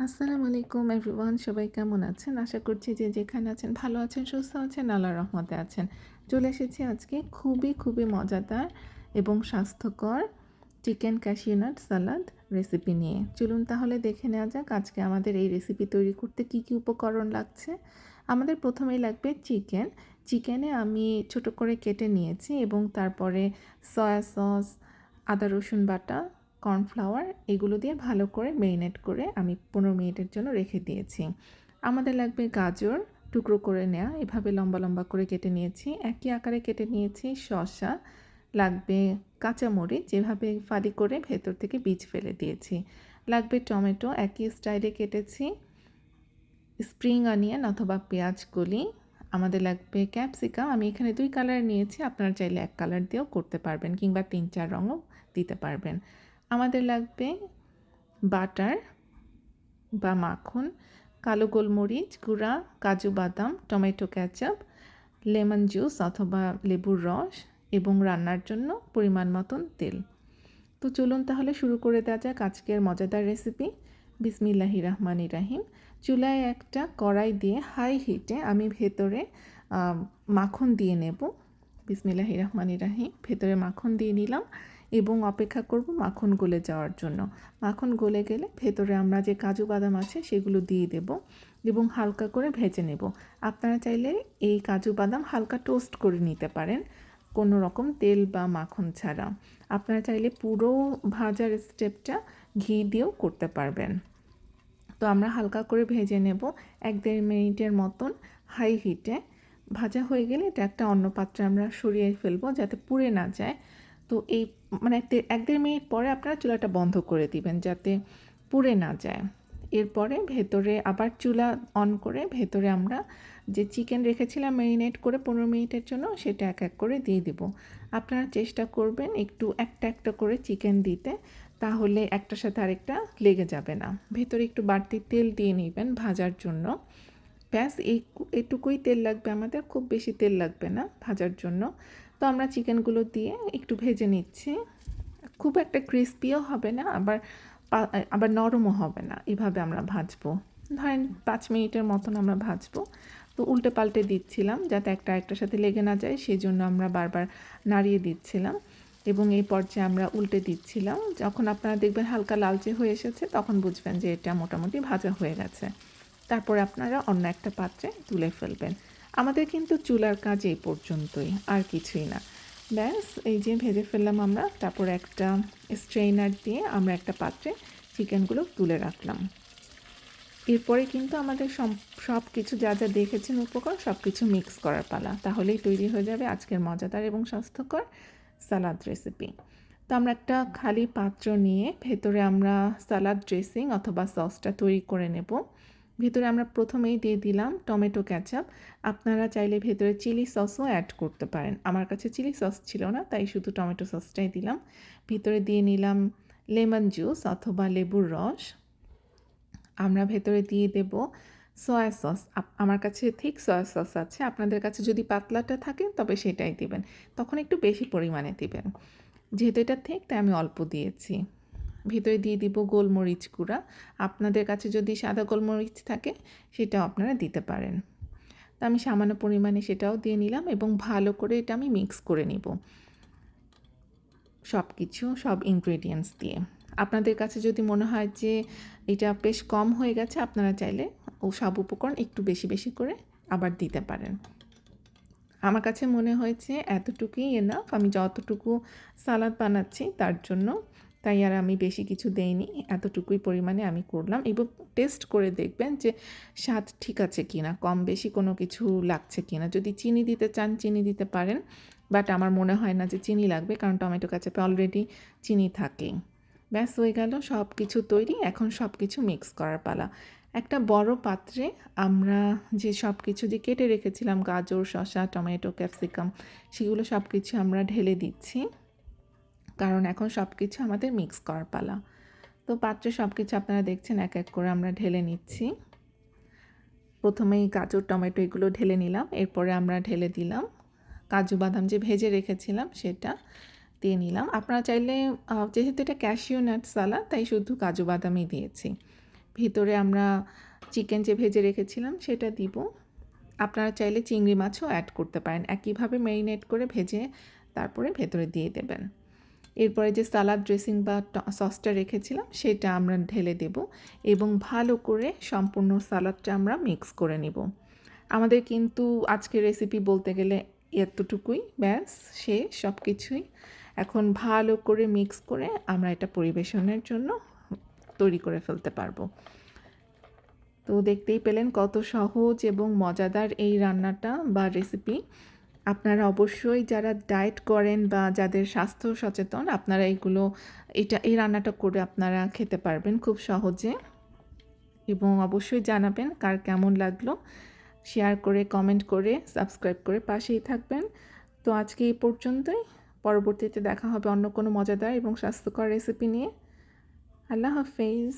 আসসালামু আলাইকুম এভরিওয়ান, সবাই কেমন আছেন? আশা করছি যে যেখানে আছেন ভালো আছেন, সুস্থ আছেন, আল্লাহর রহমতে আছেন। চলে এসেছি আজকে খুবই মজাদার এবং স্বাস্থ্যকর চিকেন ক্যাশিউ নাট সালাদ রেসিপি নিয়ে। চলুন তাহলে দেখে নেওয়া যাক আজকে আমাদের এই রেসিপি তৈরি করতে কী উপকরণ লাগছে। আমাদের প্রথমেই লাগবে চিকেন। চিকেনে আমি ছোট করে কেটে নিয়েছি এবং তারপরে সয়া সস, আদা রসুন বাটা, কর্নফ্লাওয়ার এগুলো দিয়ে ভালো করে মেরিনেট করে আমি 15 মিনিটের জন্য রেখে দিয়েছি। আমাদের লাগবে গাজর, টুকরো করে নেওয়া, এভাবে লম্বা করে কেটে নিয়েছি। একই আকারে কেটে নিয়েছি শসা, লাগবে কাঁচামরিচ যেভাবে ফালি করে ভেতর থেকে বীজ ফেলে দিয়েছি। লাগবে টমেটো, একই স্টাইলে কেটেছি। স্প্রিং অনিয়ন অথবা পেঁয়াজ কলি। আমাদের লাগবে ক্যাপসিকাম, আমি এখানে 2 কালার নিয়েছি, আপনারা চাইলে 1 কালার দিয়েও করতে পারবেন কিংবা 3-4 রঙও দিতে পারবেন। আমাদের লাগবে বাটার বা মাখন, কালো গোলমরিচ গুঁড়া, কাজু বাদাম, টমেটো কেচাপ, লেমন জুস অথবা লেবুর রস এবং রান্নার জন্য পরিমাণ মতন তেল। তো চলুন তাহলে শুরু করে দেওয়া যাক আজকের মজাদার রেসিপি। বিসমিল্লাহির রহমানির রহিম। চুলায় একটা কড়াই দিয়ে হাই হিটে আমি ভেতরে মাখন দিয়ে নেব। বিসমিল্লাহির রহমানির রহিম। ভেতরে মাখন দিয়ে নিলাম এবং অপেক্ষা করব মাখন গলে যাওয়ার জন্য। মাখন গলে গেলে ভেতরে আমরা যে কাজু বাদাম আছে সেগুলো দিয়ে দেব এবং হালকা করে ভেজে নেব। আপনারা চাইলে এই কাজু বাদাম হালকা টোস্ট করে নিতে পারেন, কোনো রকম তেল বা মাখন ছাড়া। আপনারা চাইলে পুরো ভাজার স্টেপটা ঘি দিয়েও করতে পারবেন। তো আমরা হালকা করে ভেজে নেব 1-1.5 মিনিটের মতন হাই হিটে। ভাজা হয়ে গেলে এটা একটা অন্য পাত্রে আমরা সরিয়ে ফেলবো যাতে পুড়ে না যায়। তো এই মানে 1-1.5 মিনিট পরে আপনারা চুলাটা বন্ধ করে দিবেন যাতে পুড়ে না যায়। এরপরে ভেতরে আবার চুলা অন করে ভেতরে আমরা যে চিকেন রেখেছিলাম ম্যারিনেট করে 15 মিনিটের জন্য সেটা এক এক করে দিয়ে দেব। আপনারা চেষ্টা করবেন একটু একটা করে চিকেন দিতে, তাহলে একটার সাথে আরেকটা লেগে যাবে না। ভেতরে একটু বাড়তি তেল দিয়ে নেবেন ভাজার জন্য। ব্যাস এইটুকুই তেল লাগবে আমাদের, খুব বেশি তেল লাগবে না ভাজার জন্য। তো আমরা চিকেনগুলো দিয়ে একটু ভেজে নিচ্ছি। খুব একটা ক্রিস্পিও হবে না, আবার নরমও হবে না, এভাবে আমরা ভাজবো। ধরেন 5 মিনিটের মতন আমরা ভাজবো। তো উল্টে পাল্টে দিচ্ছিলাম যাতে একটা একটার সাথে লেগে না যায়, সেই জন্য আমরা বারবার নাড়িয়ে দিচ্ছিলাম এবং এই পর্যায়ে আমরা উল্টে দিচ্ছিলাম। যখন আপনারা দেখবেন হালকা লালচে হয়ে এসেছে তখন বুঝবেন যে এটা মোটামুটি ভাজা হয়ে গেছে। তারপরে আপনারা অন্য একটা পাত্রে তুলে ফেলবেন। আমাদের কিন্তু চুলার কাজ এই পর্যন্তই, আর কিছুই না। ব্যাস এই যে ভেজে ফেললাম আমরা, তারপর একটা স্ট্রেইনার দিয়ে আমরা একটা পাত্রে চিকেনগুলো তুলে রাখলাম। এরপরে কিন্তু আমাদের সব কিছু যা দেখেছেন উপকরণ সব কিছু মিক্স করার পালা, তাহলেই তৈরি হয়ে যাবে আজকের মজাদার এবং স্বাস্থ্যকর সালাদ রেসিপি। তো আমরা একটা খালি পাত্র নিয়ে ভেতরে আমরা সালাদ ড্রেসিং অথবা সসটা তৈরি করে নেব। ভেতরে আমরা প্রথমেই দিয়ে দিলাম টমেটো ক্যাচাপ। আপনারা চাইলে ভেতরে চিলি সসও অ্যাড করতে পারেন, আমার কাছে চিলি সস ছিল না তাই শুধু টমেটো সসটাই দিলাম। ভিতরে দিয়ে নিলাম লেমন জুস অথবা লেবুর রস। আমরা ভেতরে দিয়ে দেব সয়া সস। আমার কাছে ঠিক সয়া সস আছে, আপনাদের কাছে যদি পাতলাটা থাকে তবে সেটাই দিবেন, তখন একটু বেশি পরিমাণে দিবেন। যেহেতু এটা ঠিক তাই আমি অল্প দিয়েছি। ভিতরে দিয়ে দিব গোলমরিচ গুঁড়া, আপনাদের কাছে যদি সাদা গোলমরিচ থাকে সেটাও আপনারা দিতে পারেন। তো আমি সামান্য পরিমাণে সেটাও দিয়ে নিলাম এবং ভালো করে এটা আমি মিক্স করে নিব সব ইনগ্রেডিয়েন্টস দিয়ে। আপনাদের কাছে যদি মনে হয় যে এটা বেশ কম হয়ে গেছে, আপনারা চাইলে সব উপকরণ একটু বেশি করে আবার দিতে পারেন। আমার কাছে মনে হয়েছে এতটুকুই এনাফ, আমি যতটুকু সালাদ বানাচ্ছি তার জন্য, তাই আর আমি বেশি কিছু দেইনি, এতটুকুই পরিমাণে আমি করলাম। এবং টেস্ট করে দেখবেন যে স্বাদ ঠিক আছে কিনা, কম বেশি কোনো কিছু লাগছে কিনা। যদি চিনি দিতে চান চিনি দিতে পারেন, বাট আমার মনে হয় না যে চিনি লাগবে, কারণ টমেটো কেচাপে অলরেডি চিনি থাকে। ব্যাস হয়ে গেল, সব কিছু তৈরি। এখন সব কিছু মিক্স করার পালা। একটা বড় পাত্রে আমরা যে সব কিছু যে কেটে রেখেছিলাম গাজর, শসা, টমেটো, ক্যাপসিকাম, সেগুলো সব কিছু আমরা ঢেলে দিচ্ছি, কারণ এখন সব কিছু আমাদের মিক্স করার পালা। তো পাত্রে সব কিছু আপনারা দেখছেন এক এক করে আমরা ঢেলে নিচ্ছি। প্রথমেই গাজর, টমেটো এগুলো ঢেলে নিলাম, এরপরে আমরা ঢেলে দিলাম কাজু বাদাম যে ভেজে রেখেছিলাম সেটা দিয়ে নিলাম। আপনারা চাইলে যেহেতু এটা ক্যাশিউ নাট সালাদ তাই শুধু কাজু বাদামই দিয়েছি। ভিতরে আমরা চিকেন যে ভেজে রেখেছিলাম সেটা দিব। আপনারা চাইলে চিংড়ি মাছও অ্যাড করতে পারেন। একইভাবে ম্যারিনেট করে ভেজে তারপরে ভেতরে দিয়ে দেবেন। এরপরে যে সালাদ ড্রেসিং বা সসটা রেখেছিলাম সেটা আমরা ঢেলে দেব এবং ভালো করে সম্পূর্ণ সালাদটা আমরা মিক্স করে নেব। আমাদের কিন্তু আজকের রেসিপি বলতে গেলে এতটুকুই, ব্যাস শেষ সব কিছুই। এখন ভালো করে মিক্স করে আমরা এটা পরিবেশনের জন্য তৈরি করে ফেলতে পারবো। তো দেখতেই পেলেন কত সহজ এবং মজাদার এই রান্নাটা বা রেসিপি। আপনারা অবশ্যই যারা ডায়েট করেন বা যাদের স্বাস্থ্য সচেতন, আপনারা এই রান্নাটা করে আপনারা খেতে পারবেন খুব সহজে। এবং অবশ্যই জানাবেন কার কেমন লাগলো। শেয়ার করে, কমেন্ট করে, সাবস্ক্রাইব করে পাশেই থাকবেন। তো আজকে এই পর্যন্তই। পরবর্তীতে দেখা হবে অন্য কোনো মজাদার এবং স্বাস্থ্যকর রেসিপি নিয়ে। আল্লাহ হাফেজ।